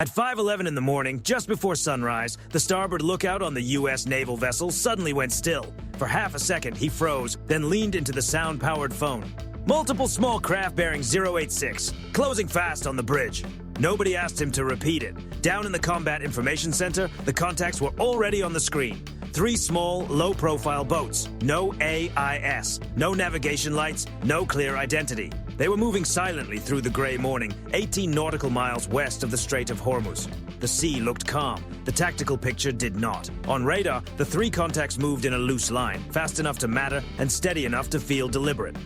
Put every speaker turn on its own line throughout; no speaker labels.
At 5:11 in the morning, just before sunrise, the starboard lookout on the U.S. naval vessel suddenly went still. For half a second, he froze, then leaned into the sound-powered phone. Multiple small craft bearing 086, closing fast on the bridge. Nobody asked him to repeat it. Down in the Combat Information Center, the contacts were already on the screen. 3 small, low-profile boats. No AIS, no navigation lights, no clear identity. They were moving silently through the gray morning, 18 nautical miles west of the Strait of Hormuz. The sea looked calm. The tactical picture did not. On radar, the 3 contacts moved in a loose line, fast enough to matter and steady enough to feel deliberate.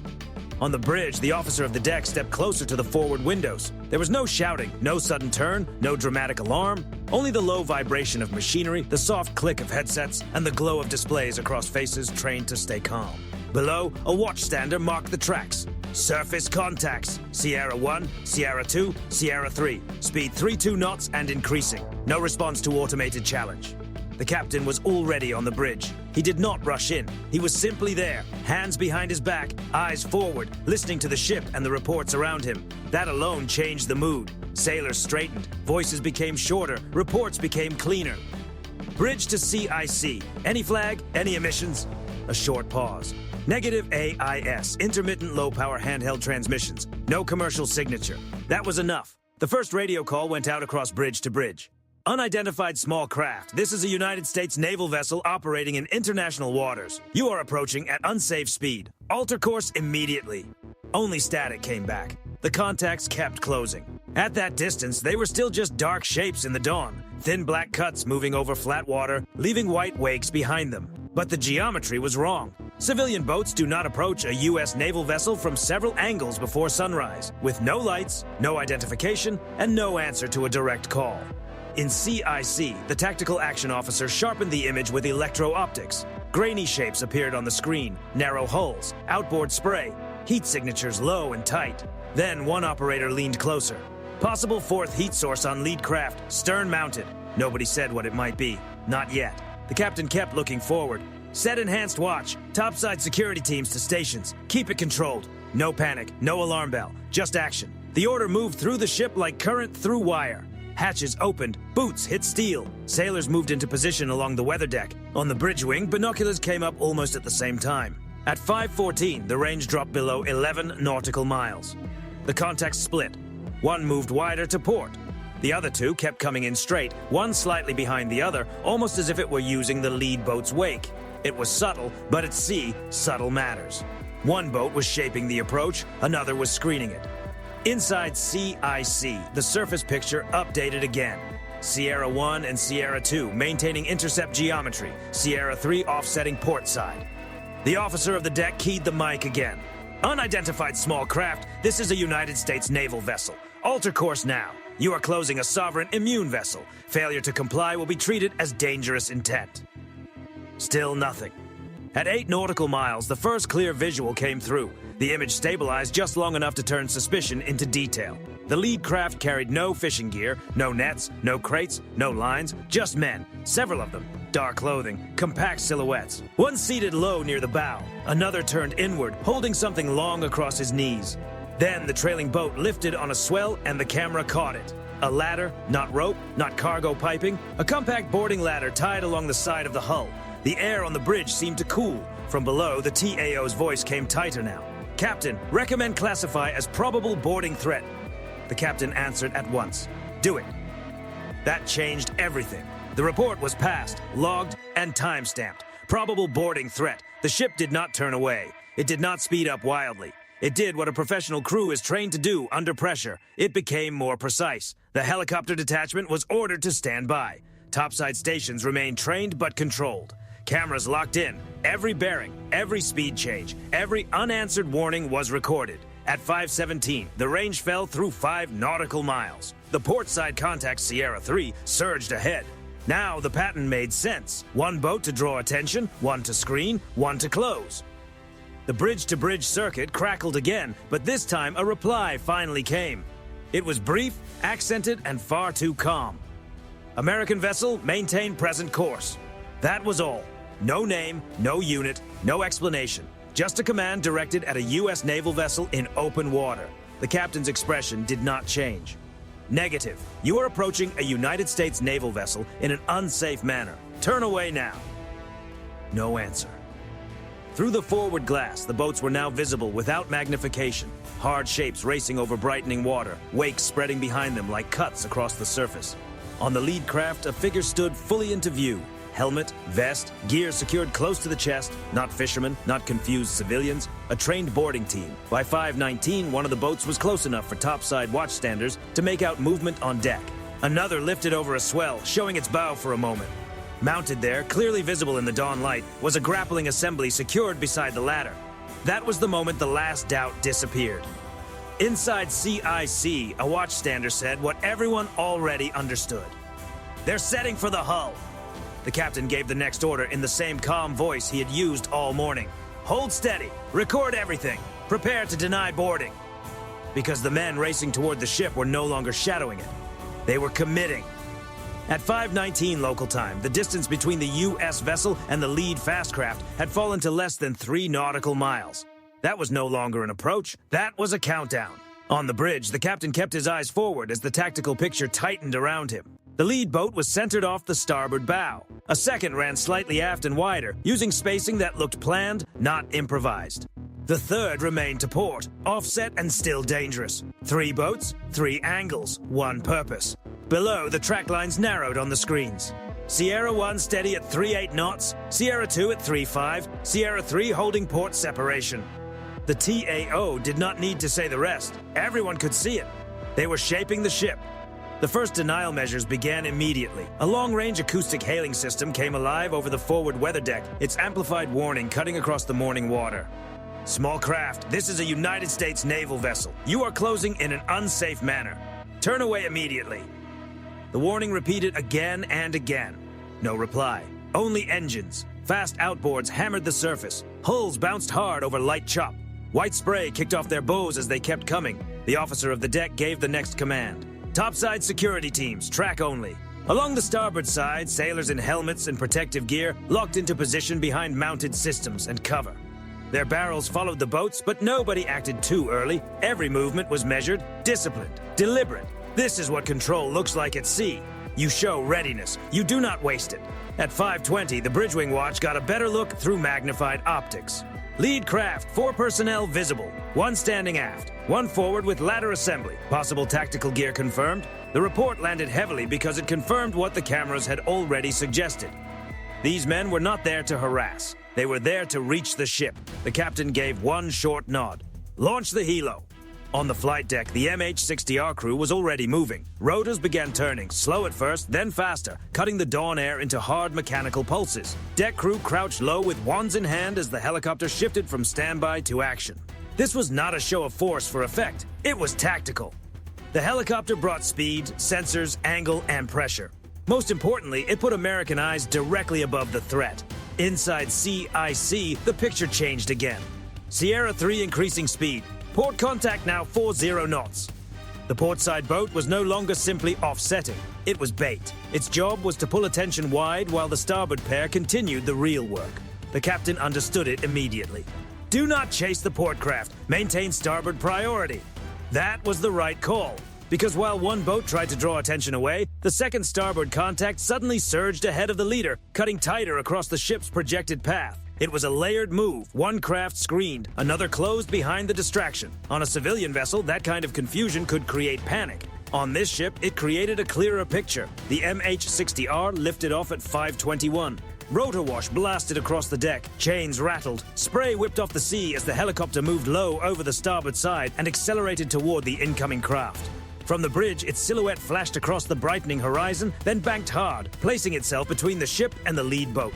On the bridge, the officer of the deck stepped closer to the forward windows. There was no shouting, no sudden turn, no dramatic alarm, only the low vibration of machinery, the soft click of headsets, and the glow of displays across faces trained to stay calm. Below, a watchstander marked the tracks. Surface contacts. Sierra 1, Sierra 2, Sierra 3. Speed 32 knots and increasing. No response to automated challenge. The captain was already on the bridge. He did not rush in. He was simply there, hands behind his back, eyes forward, listening to the ship and the reports around him. That alone changed the mood. Sailors straightened, voices became shorter, reports became cleaner. Bridge to CIC. Any flag? Any emissions? A short pause. Negative AIS, intermittent low-power handheld transmissions. No commercial signature. That was enough. The first radio call went out across bridge to bridge. Unidentified small craft. This is a United States naval vessel operating in international waters. You are approaching at unsafe speed. Alter course immediately. Only static came back. The contacts kept closing. At that distance, they were still just dark shapes in the dawn. Thin black cuts moving over flat water, leaving white wakes behind them. But the geometry was wrong. Civilian boats do not approach a U.S. naval vessel from several angles before sunrise, with no lights, no identification, and no answer to a direct call. In CIC, the tactical action officer sharpened the image with electro-optics. Grainy shapes appeared on the screen, narrow hulls, outboard spray, heat signatures low and tight. Then one operator leaned closer. Possible 4th heat source on lead craft, stern mounted. Nobody said what it might be. Not yet. The captain kept looking forward. Set enhanced watch. Topside security teams to stations. Keep it controlled. No panic, no alarm bell, just action. The order moved through the ship like current through wire. Hatches opened, boots hit steel. Sailors moved into position along the weather deck. On the bridge wing, binoculars came up almost at the same time. At 5:14, the range dropped below 11 nautical miles. The contacts split. One moved wider to port. The other 2 kept coming in straight, one slightly behind the other, almost as if it were using the lead boat's wake. It was subtle, but at sea, subtle matters. One boat was shaping the approach, another was screening it. Inside CIC, the surface picture updated again. Sierra 1 and Sierra 2 maintaining intercept geometry, Sierra 3 offsetting port side. The officer of the deck keyed the mic again. Unidentified small craft, this is a United States naval vessel. Alter course now. You are closing a sovereign immune vessel. Failure to comply will be treated as dangerous intent. Still nothing. At 8 nautical miles, the first clear visual came through. The image stabilized just long enough to turn suspicion into detail. The lead craft carried no fishing gear, no nets, no crates, no lines, just men, several of them. Dark clothing, compact silhouettes. One seated low near the bow, another turned inward, holding something long across his knees. Then the trailing boat lifted on a swell and the camera caught it. A ladder, not rope, not cargo piping, a compact boarding ladder tied along the side of the hull. The air on the bridge seemed to cool. From below, the TAO's voice came tighter now. Captain, recommend classify as probable boarding threat. The captain answered at once. Do it. That changed everything. The report was passed, logged, and time-stamped. Probable boarding threat. The ship did not turn away. It did not speed up wildly. It did what a professional crew is trained to do under pressure. It became more precise. The helicopter detachment was ordered to stand by. Topside stations remained trained but controlled. Cameras locked in. Every bearing, every speed change, every unanswered warning was recorded. At 5:17, the range fell through 5 nautical miles. The portside contact Sierra 3 surged ahead. Now the pattern made sense. One boat to draw attention, one to screen, one to close. The bridge-to-bridge circuit crackled again, but this time a reply finally came. It was brief, accented, and far too calm. American vessel, maintain present course. That was all. No name, no unit, no explanation. Just a command directed at a U.S. naval vessel in open water. The captain's expression did not change. Negative. You are approaching a United States naval vessel in an unsafe manner. Turn away now. No answer. Through the forward glass, the boats were now visible without magnification. Hard shapes racing over brightening water, wakes spreading behind them like cuts across the surface. On the lead craft, a figure stood fully into view. Helmet, vest, gear secured close to the chest, not fishermen, not confused civilians, a trained boarding team. By 5:19, one of the boats was close enough for topside watchstanders to make out movement on deck. Another lifted over a swell, showing its bow for a moment. Mounted there, clearly visible in the dawn light, was a grappling assembly secured beside the ladder. That was the moment the last doubt disappeared. Inside CIC, a watchstander said what everyone already understood. "They're setting for the hull." The captain gave the next order in the same calm voice he had used all morning. "Hold steady, record everything, prepare to deny boarding." Because the men racing toward the ship were no longer shadowing it. They were committing. At 5:19 local time, the distance between the U.S. vessel and the lead fast craft had fallen to less than 3 nautical miles. That was no longer an approach, that was a countdown. On the bridge, the captain kept his eyes forward as the tactical picture tightened around him. The lead boat was centered off the starboard bow. A second ran slightly aft and wider, using spacing that looked planned, not improvised. The third remained to port, offset and still dangerous. 3 boats, 3 angles, 1 purpose. Below, the track lines narrowed on the screens. Sierra 1 steady at 3.8 knots, Sierra 2 at 3.5, Sierra 3 holding port separation. The TAO did not need to say the rest. Everyone could see it. They were shaping the ship. The first denial measures began immediately. A long-range acoustic hailing system came alive over the forward weather deck, its amplified warning cutting across the morning water. "Small craft, this is a United States naval vessel. You are closing in an unsafe manner. Turn away immediately." The warning repeated again and again. No reply. Only engines. Fast outboards hammered the surface. Hulls bounced hard over light chop. White spray kicked off their bows as they kept coming. The officer of the deck gave the next command. "Topside security teams, track only." Along the starboard side, sailors in helmets and protective gear locked into position behind mounted systems and cover. Their barrels followed the boats, but nobody acted too early. Every movement was measured, disciplined, deliberate. This is what control looks like at sea. You show readiness. You do not waste it. At 5:20, the bridgewing watch got a better look through magnified optics. Lead craft, 4 personnel visible. 1 standing aft. 1 forward with ladder assembly. Possible tactical gear confirmed. The report landed heavily because it confirmed what the cameras had already suggested. These men were not there to harass. They were there to reach the ship. The captain gave 1 short nod. "Launch the helo." On the flight deck, the MH-60R crew was already moving. Rotors began turning, slow at first, then faster, cutting the dawn air into hard mechanical pulses. Deck crew crouched low with wands in hand as the helicopter shifted from standby to action. This was not a show of force for effect. It was tactical. The helicopter brought speed, sensors, angle, and pressure. Most importantly, it put American eyes directly above the threat. Inside CIC, the picture changed again. Sierra 3 increasing speed. Port contact now 40 knots. The portside boat was no longer simply offsetting. It was bait. Its job was to pull attention wide while the starboard pair continued the real work. The captain understood it immediately. Do not chase the port craft. Maintain starboard priority. That was the right call, because while one boat tried to draw attention away, the second starboard contact suddenly surged ahead of the leader, cutting tighter across the ship's projected path. It was a layered move. One craft screened, another closed behind the distraction. On a civilian vessel, that kind of confusion could create panic. On this ship, it created a clearer picture. The MH-60R lifted off at 5:21. Rotor wash blasted across the deck, chains rattled, spray whipped off the sea as the helicopter moved low over the starboard side and accelerated toward the incoming craft. From the bridge, its silhouette flashed across the brightening horizon, then banked hard, placing itself between the ship and the lead boat.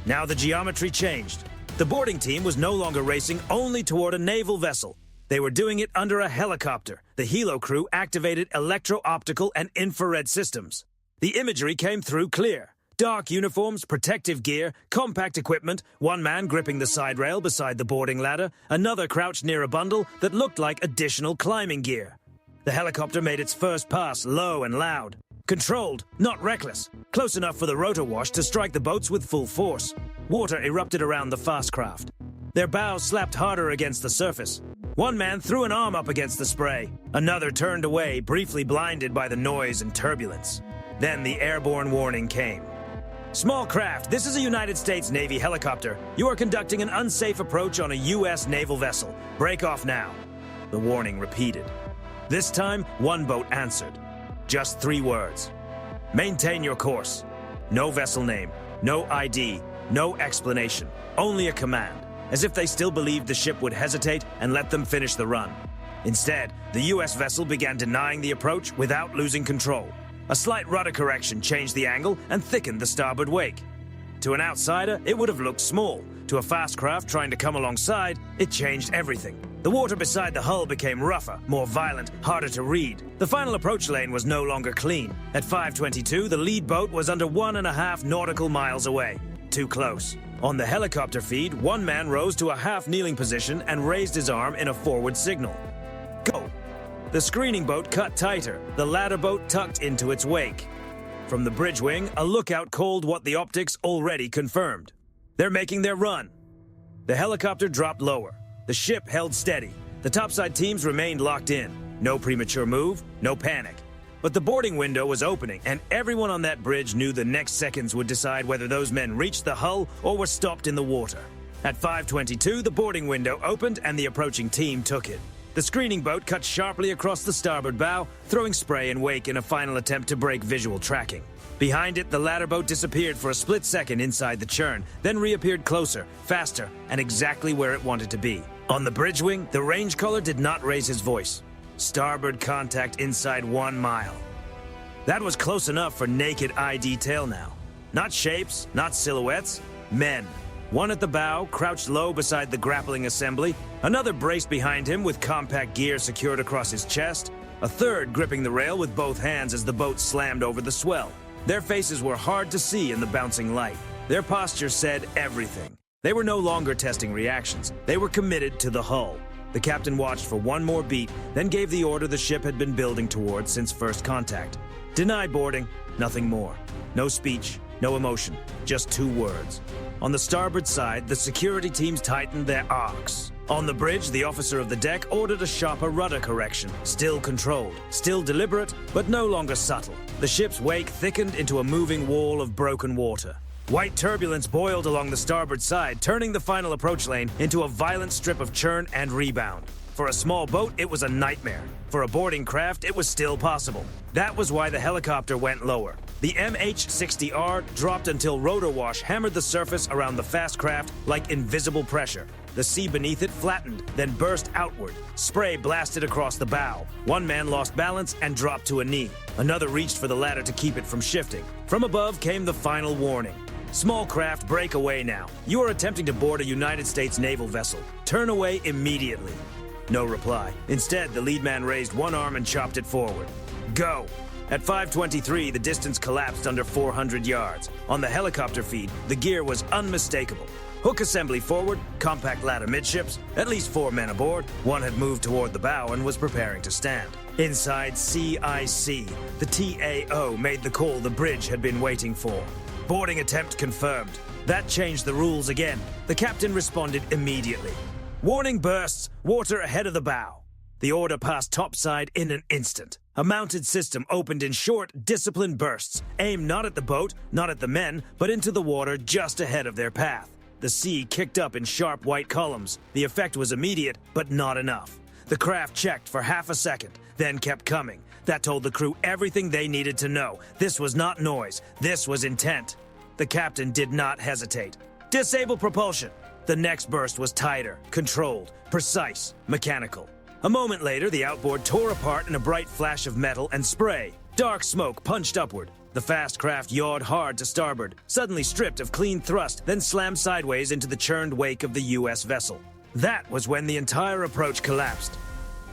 Now the geometry changed. The boarding team was no longer racing only toward a naval vessel. They were doing it under a helicopter. The helo crew activated electro-optical and infrared systems. The imagery came through clear. Dark uniforms, protective gear, compact equipment, one man gripping the side rail beside the boarding ladder, another crouched near a bundle that looked like additional climbing gear. The helicopter made its first pass low and loud. Controlled, not reckless. Close enough for the rotor wash to strike the boats with full force. Water erupted around the fast craft. Their bows slapped harder against the surface. One man threw an arm up against the spray. Another turned away, briefly blinded by the noise and turbulence. Then the airborne warning came. Small craft, this is a United States Navy helicopter. You are conducting an unsafe approach on a U.S. naval vessel. Break off now. The warning repeated. This time, one boat answered. Just 3 words. Maintain your course. No vessel name, no ID, no explanation, only a command, as if they still believed the ship would hesitate and let them finish the run. Instead, the U.S. vessel began denying the approach without losing control. A slight rudder correction changed the angle and thickened the starboard wake. To an outsider, it would have looked small. To a fast craft trying to come alongside, it changed everything. The water beside the hull became rougher, more violent, harder to read. The final approach lane was no longer clean. At 5:22, the lead boat was under 1.5 nautical miles away. Too close. On the helicopter feed, one man rose to a half-kneeling position and raised his arm in a forward signal. Go! The screening boat cut tighter, the ladder boat tucked into its wake. From the bridge wing, a lookout called what the optics already confirmed. They're making their run. The helicopter dropped lower. The ship held steady. The topside teams remained locked in. No premature move, no panic. But the boarding window was opening, and everyone on that bridge knew the next seconds would decide whether those men reached the hull or were stopped in the water. At 5:22, the boarding window opened and the approaching team took it. The screening boat cut sharply across the starboard bow, throwing spray and wake in a final attempt to break visual tracking. Behind it, the ladder boat disappeared for a split second inside the churn, then reappeared closer, faster, and exactly where it wanted to be. On the bridge wing, the range caller did not raise his voice. Starboard contact inside 1 mile. That was close enough for naked eye detail now. Not shapes, not silhouettes, men. One at the bow, crouched low beside the grappling assembly, another braced behind him with compact gear secured across his chest, a third gripping the rail with both hands as the boat slammed over the swell. Their faces were hard to see in the bouncing light. Their posture said everything. They were no longer testing reactions. They were committed to the hull. The captain watched for one more beat, then gave the order the ship had been building towards since first contact. Deny boarding, nothing more. No speech, no emotion, just 2 words. On the starboard side, the security teams tightened their arcs. On the bridge, the officer of the deck ordered a sharper rudder correction. Still controlled, still deliberate, but no longer subtle. The ship's wake thickened into a moving wall of broken water. White turbulence boiled along the starboard side, turning the final approach lane into a violent strip of churn and rebound. For a small boat, it was a nightmare. For a boarding craft, it was still possible. That was why the helicopter went lower. The MH-60R dropped until rotor wash hammered the surface around the fast craft like invisible pressure. The sea beneath it flattened, then burst outward. Spray blasted across the bow. One man lost balance and dropped to a knee. Another reached for the ladder to keep it from shifting. From above came the final warning. Small craft, break away now. You are attempting to board a United States naval vessel. Turn away immediately. No reply. Instead, the lead man raised one arm and chopped it forward. Go! At 5:23, the distance collapsed under 400 yards. On the helicopter feed, the gear was unmistakable. Hook assembly forward, compact ladder midships, at least 4 men aboard. One had moved toward the bow and was preparing to stand. Inside CIC, the TAO made the call the bridge had been waiting for. Boarding attempt confirmed. That changed the rules again. The captain responded immediately. Warning bursts, water ahead of the bow. The order passed topside in an instant. A mounted system opened in short, disciplined bursts, aimed not at the boat, not at the men, but into the water just ahead of their path. The sea kicked up in sharp white columns. The effect was immediate, but not enough. The craft checked for half a second, then kept coming. That told the crew everything they needed to know. This was not noise. This was intent. The captain did not hesitate. Disable propulsion. The next burst was tighter, controlled, precise, mechanical. A moment later, the outboard tore apart in a bright flash of metal and spray. Dark smoke punched upward. The fast craft yawed hard to starboard, suddenly stripped of clean thrust, then slammed sideways into the churned wake of the U.S. vessel. That was when the entire approach collapsed.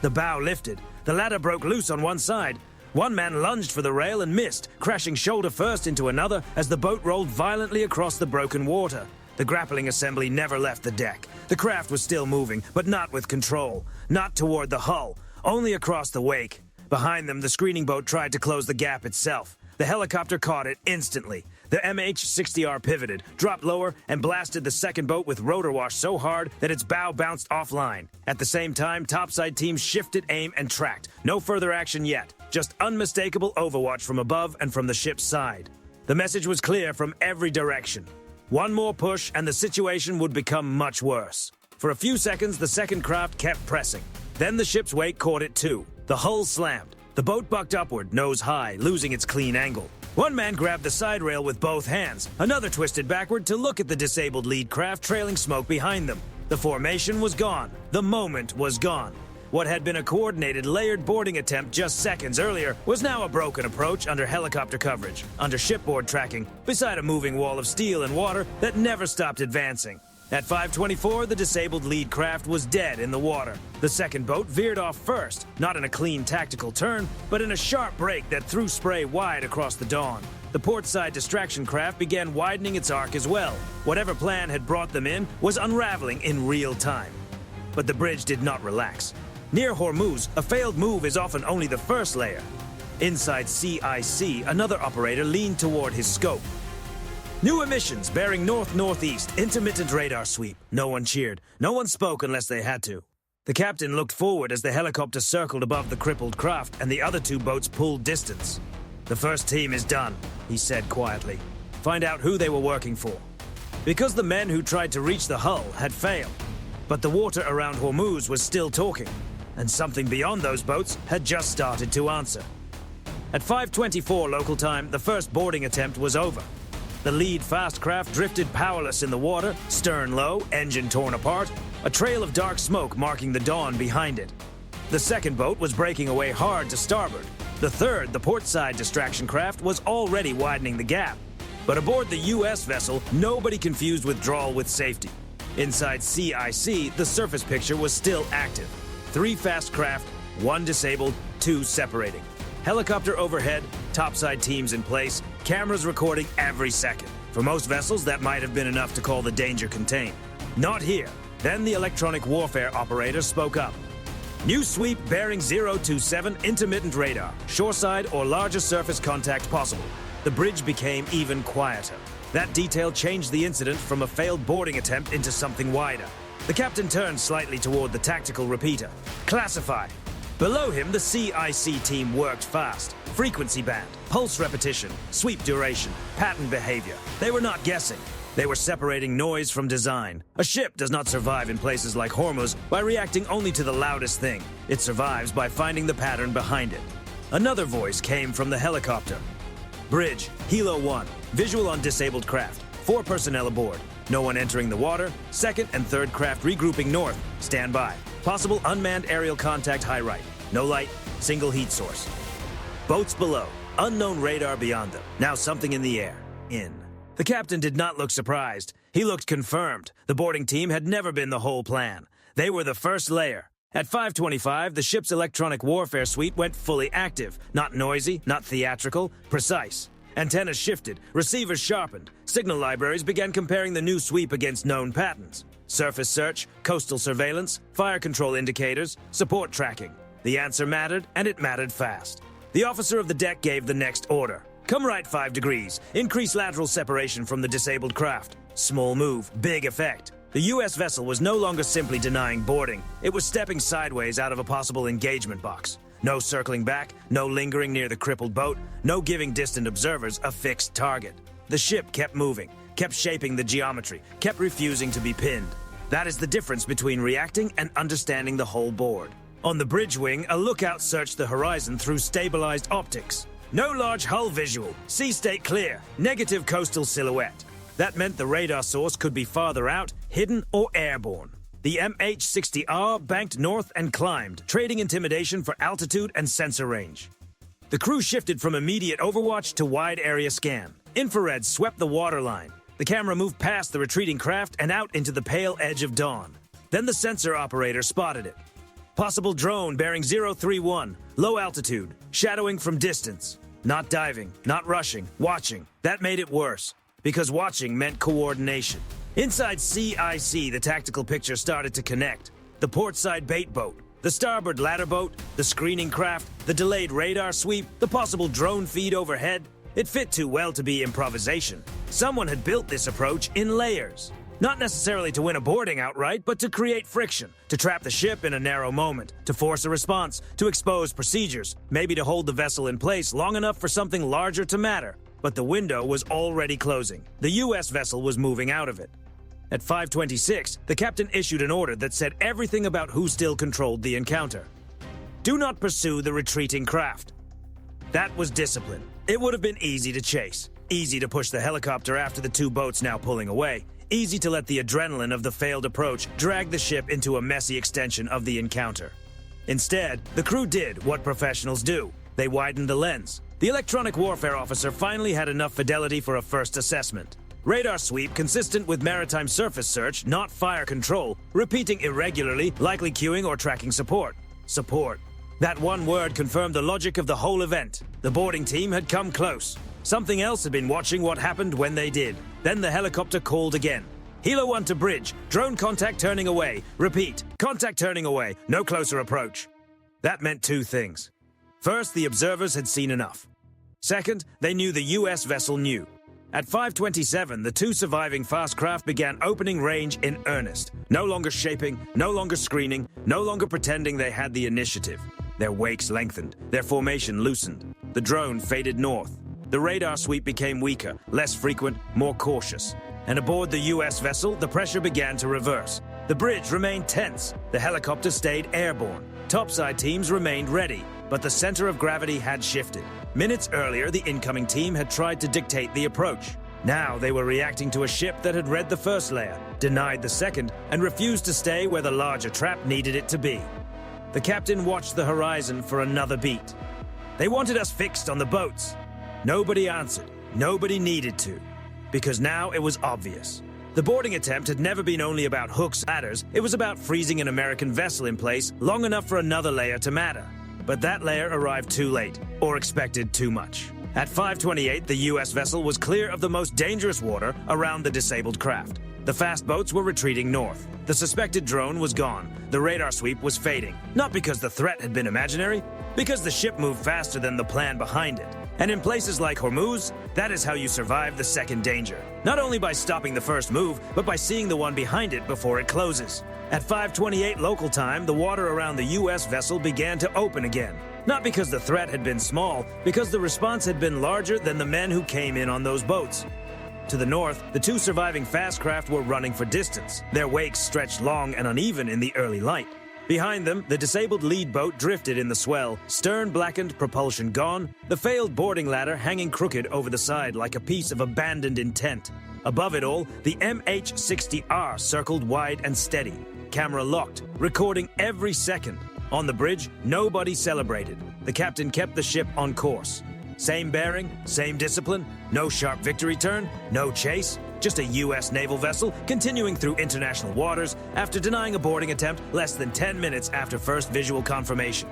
The bow lifted. The ladder broke loose on one side. One man lunged for the rail and missed, crashing shoulder first into another as the boat rolled violently across the broken water. The grappling assembly never left the deck. The craft was still moving, but not with control. Not toward the hull, only across the wake. Behind them, the screening boat tried to close the gap itself. The helicopter caught it instantly. The MH-60R pivoted, dropped lower, and blasted the second boat with rotor wash so hard that its bow bounced offline. At the same time, topside teams shifted aim and tracked. No further action yet, just unmistakable overwatch from above and from the ship's side. The message was clear from every direction. One more push and the situation would become much worse. For a few seconds, the second craft kept pressing. Then the ship's wake caught it too. The hull slammed. The boat bucked upward, nose high, losing its clean angle. One man grabbed the side rail with both hands. Another twisted backward to look at the disabled lead craft trailing smoke behind them. The formation was gone. The moment was gone. What had been a coordinated, layered boarding attempt just seconds earlier was now a broken approach under helicopter coverage, under shipboard tracking, beside a moving wall of steel and water that never stopped advancing. At 5:24, the disabled lead craft was dead in the water. The second boat veered off first, not in a clean tactical turn, but in a sharp break that threw spray wide across the dawn. The port-side distraction craft began widening its arc as well. Whatever plan had brought them in was unraveling in real time. But the bridge did not relax. Near Hormuz, a failed move is often only the first layer. Inside CIC, another operator leaned toward his scope. New emissions bearing north-northeast, intermittent radar sweep. No one cheered. No one spoke unless they had to. The captain looked forward as the helicopter circled above the crippled craft and the other two boats pulled distance. The first team is done, he said quietly. Find out who they were working for. Because the men who tried to reach the hull had failed. But the water around Hormuz was still talking, and something beyond those boats had just started to answer. At 5:24 local time, the first boarding attempt was over. The lead fast craft drifted powerless in the water, stern low, engine torn apart, a trail of dark smoke marking the dawn behind it. The second boat was breaking away hard to starboard. The third, the port-side distraction craft, was already widening the gap. But aboard the U.S. vessel, nobody confused withdrawal with safety. Inside CIC, the surface picture was still active. 3 fast craft, 1 disabled, 2 separating. Helicopter overhead, topside teams in place, cameras recording every second. For most vessels, that might have been enough to call the danger contained. Not here. Then the electronic warfare operator spoke up. New sweep bearing 027 intermittent radar. Shoreside or larger surface contact possible. The bridge became even quieter. That detail changed the incident from a failed boarding attempt into something wider. The captain turned slightly toward the tactical repeater. Classify. Below him, the CIC team worked fast. Frequency band, pulse repetition, sweep duration, pattern behavior. They were not guessing. They were separating noise from design. A ship does not survive in places like Hormuz by reacting only to the loudest thing. It survives by finding the pattern behind it. Another voice came from the helicopter. Bridge, Helo 1, visual on disabled craft. 4 personnel aboard. No one entering the water. Second and third craft regrouping north. Stand by. Possible unmanned aerial contact high right. No light, single heat source. Boats below. Unknown radar beyond them. Now something in the air. In. The captain did not look surprised. He looked confirmed. The boarding team had never been the whole plan. They were the first layer. At 5:25, the ship's electronic warfare suite went fully active. Not noisy, not theatrical, precise. Antennas shifted, receivers sharpened. Signal libraries began comparing the new sweep against known patterns. Surface search, coastal surveillance, fire control indicators, support tracking. The answer mattered, and it mattered fast. The officer of the deck gave the next order. Come right 5 degrees. Increase lateral separation from the disabled craft. Small move, big effect. The U.S. vessel was no longer simply denying boarding. It was stepping sideways out of a possible engagement box. No circling back, no lingering near the crippled boat, no giving distant observers a fixed target. The ship kept moving, kept shaping the geometry, kept refusing to be pinned. That is the difference between reacting and understanding the whole board. On the bridge wing, a lookout searched the horizon through stabilized optics. No large hull visual, sea state clear, negative coastal silhouette. That meant the radar source could be farther out, hidden, or airborne. The MH-60R banked north and climbed, trading intimidation for altitude and sensor range. The crew shifted from immediate overwatch to wide area scan. Infrared swept the waterline. The camera moved past the retreating craft and out into the pale edge of dawn. Then the sensor operator spotted it. Possible drone bearing 031, low altitude, shadowing from distance. Not diving, not rushing, watching. That made it worse, because watching meant coordination. Inside CIC, the tactical picture started to connect. The port-side bait boat, the starboard ladder boat, the screening craft, the delayed radar sweep, the possible drone feed overhead. It fit too well to be improvisation. Someone had built this approach in layers. Not necessarily to win a boarding outright, but to create friction, to trap the ship in a narrow moment, to force a response, to expose procedures, maybe to hold the vessel in place long enough for something larger to matter. But the window was already closing. The U.S. vessel was moving out of it. At 5:26, the captain issued an order that said everything about who still controlled the encounter. Do not pursue the retreating craft. That was discipline. It would have been easy to chase, easy to push the helicopter after the two boats now pulling away, easy to let the adrenaline of the failed approach drag the ship into a messy extension of the encounter. Instead, the crew did what professionals do. They widened the lens. The electronic warfare officer finally had enough fidelity for a first assessment. Radar sweep consistent with maritime surface search, not fire control, repeating irregularly, likely cueing or tracking support. Support. That one word confirmed the logic of the whole event. The boarding team had come close. Something else had been watching what happened when they did. Then the helicopter called again. Helo 1 to bridge. Drone contact turning away. Repeat. Contact turning away. No closer approach. That meant two things. First, the observers had seen enough. Second, they knew the U.S. vessel knew. At 5:27, the two surviving fast craft began opening range in earnest. No longer shaping, no longer screening, no longer pretending they had the initiative. Their wakes lengthened, their formation loosened. The drone faded north. The radar sweep became weaker, less frequent, more cautious. And aboard the U.S. vessel, the pressure began to reverse. The bridge remained tense. The helicopter stayed airborne. Topside teams remained ready, but the center of gravity had shifted. Minutes earlier, the incoming team had tried to dictate the approach. Now they were reacting to a ship that had read the first layer, denied the second, and refused to stay where the larger trap needed it to be. The captain watched the horizon for another beat. They wanted us fixed on the boats. Nobody answered. Nobody needed to. Because now it was obvious. The boarding attempt had never been only about hooks and ladders. It was about freezing an American vessel in place long enough for another layer to matter. But that layer arrived too late, or expected too much. At 5:28, the U.S. vessel was clear of the most dangerous water around the disabled craft. The fast boats were retreating north. The suspected drone was gone. The radar sweep was fading. Not because the threat had been imaginary, because the ship moved faster than the plan behind it. And in places like Hormuz, that is how you survive the second danger. Not only by stopping the first move, but by seeing the one behind it before it closes. At 5:28 local time, the water around the U.S. vessel began to open again. Not because the threat had been small, because the response had been larger than the men who came in on those boats. To the north, the two surviving fast craft were running for distance. Their wakes stretched long and uneven in the early light. Behind them, the disabled lead boat drifted in the swell, stern blackened, propulsion gone, the failed boarding ladder hanging crooked over the side like a piece of abandoned intent. Above it all, the MH-60R circled wide and steady, camera locked, recording every second. On the bridge, nobody celebrated. The captain kept the ship on course. Same bearing, same discipline, no sharp victory turn, no chase, just a U.S. naval vessel continuing through international waters after denying a boarding attempt less than 10 minutes after first visual confirmation.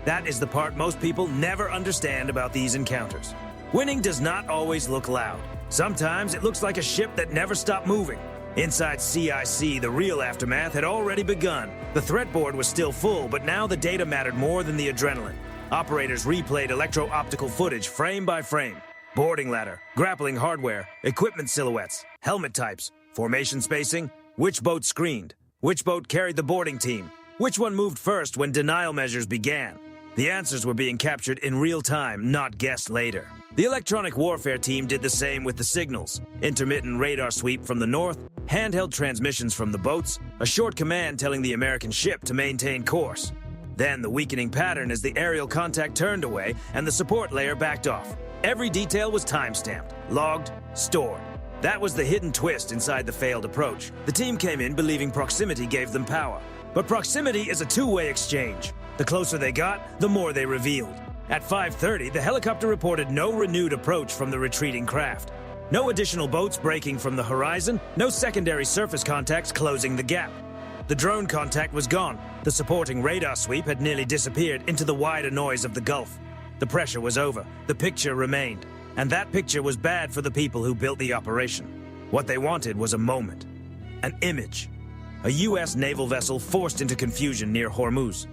That is the part most people never understand about these encounters. Winning does not always look loud. Sometimes it looks like a ship that never stopped moving. Inside CIC, the real aftermath had already begun. The threat board was still full, but now the data mattered more than the adrenaline. Operators replayed electro-optical footage frame by frame. Boarding ladder, grappling hardware, equipment silhouettes, helmet types, formation spacing, which boat screened, which boat carried the boarding team, which one moved first when denial measures began. The answers were being captured in real time, not guessed later. The electronic warfare team did the same with the signals. Intermittent radar sweep from the north, handheld transmissions from the boats, a short command telling the American ship to maintain course. Then the weakening pattern as the aerial contact turned away and the support layer backed off. Every detail was time-stamped, logged, stored. That was the hidden twist inside the failed approach. The team came in believing proximity gave them power. But proximity is a two-way exchange. The closer they got, the more they revealed. At 5:30, the helicopter reported no renewed approach from the retreating craft. No additional boats breaking from the horizon, no secondary surface contacts closing the gap. The drone contact was gone. The supporting radar sweep had nearly disappeared into the wider noise of the Gulf. The pressure was over. The picture remained. And that picture was bad for the people who built the operation. What they wanted was a moment. An image. A U.S. naval vessel forced into confusion near Hormuz.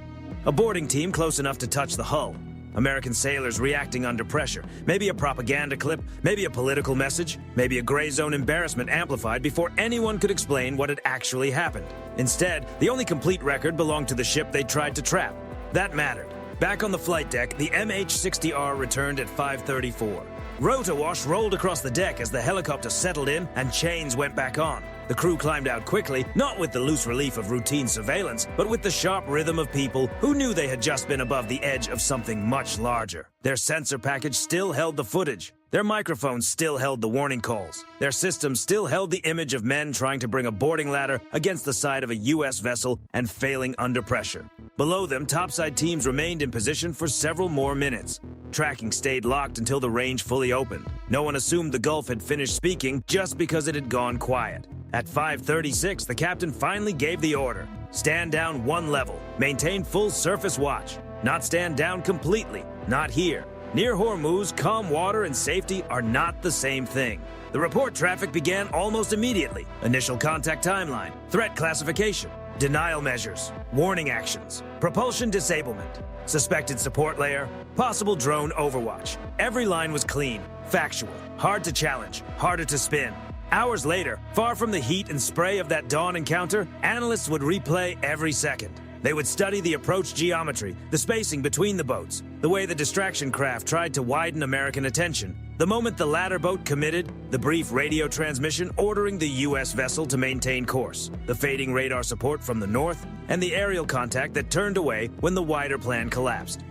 A boarding team close enough to touch the hull. American sailors reacting under pressure. Maybe a propaganda clip, maybe a political message, maybe a gray zone embarrassment amplified before anyone could explain what had actually happened. Instead, the only complete record belonged to the ship they tried to trap. That mattered. Back on the flight deck, the MH-60R returned at 5:34. Rotowash rolled across the deck as the helicopter settled in and chains went back on. The crew climbed out quickly, not with the loose relief of routine surveillance, but with the sharp rhythm of people who knew they had just been above the edge of something much larger. Their sensor package still held the footage. Their microphones still held the warning calls. Their systems still held the image of men trying to bring a boarding ladder against the side of a U.S. vessel and failing under pressure. Below them, topside teams remained in position for several more minutes. Tracking stayed locked until the range fully opened. No one assumed the Gulf had finished speaking just because it had gone quiet. At 5:36, the captain finally gave the order. Stand down one level. Maintain full surface watch. Not stand down completely. Not here. Near Hormuz, calm water and safety are not the same thing. The report traffic began almost immediately. Initial contact timeline, threat classification, denial measures, warning actions, propulsion disablement, suspected support layer, possible drone overwatch. Every line was clean, factual, hard to challenge, harder to spin. Hours later, far from the heat and spray of that dawn encounter, analysts would replay every second. They would study the approach geometry, the spacing between the boats, the way the distraction craft tried to widen American attention. The moment the ladder boat committed, the brief radio transmission ordering the U.S. vessel to maintain course, the fading radar support from the north, and the aerial contact that turned away when the wider plan collapsed.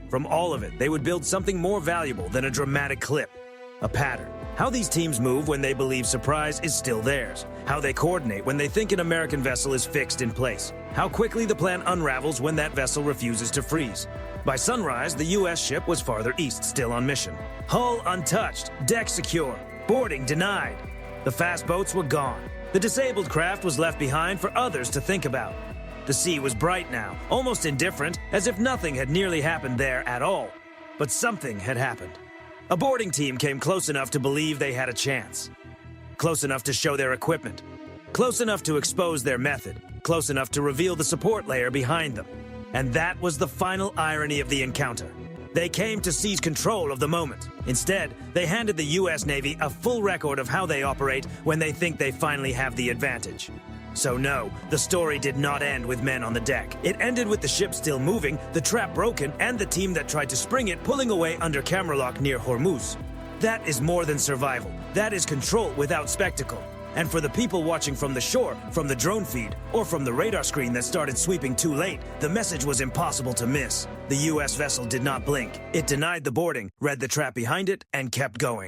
From all of it, they would build something more valuable than a dramatic clip, a pattern. How these teams move when they believe surprise is still theirs. How they coordinate when they think an American vessel is fixed in place. How quickly the plan unravels when that vessel refuses to freeze. By sunrise, the U.S. ship was farther east, still on mission. Hull untouched, deck secure, boarding denied. The fast boats were gone. The disabled craft was left behind for others to think about. The sea was bright now, almost indifferent, as if nothing had nearly happened there at all. But something had happened. A boarding team came close enough to believe they had a chance. Close enough to show their equipment. Close enough to expose their method. Close enough to reveal the support layer behind them. And that was the final irony of the encounter. They came to seize control of the moment. Instead, they handed the U.S. Navy a full record of how they operate when they think they finally have the advantage. So no, the story did not end with men on the deck. It ended with the ship still moving, the trap broken, and the team that tried to spring it pulling away under camera lock near Hormuz. That is more than survival. That is control without spectacle. And for the people watching from the shore, from the drone feed, or from the radar screen that started sweeping too late, the message was impossible to miss. The U.S. vessel did not blink. It denied the boarding, read the trap behind it, and kept going.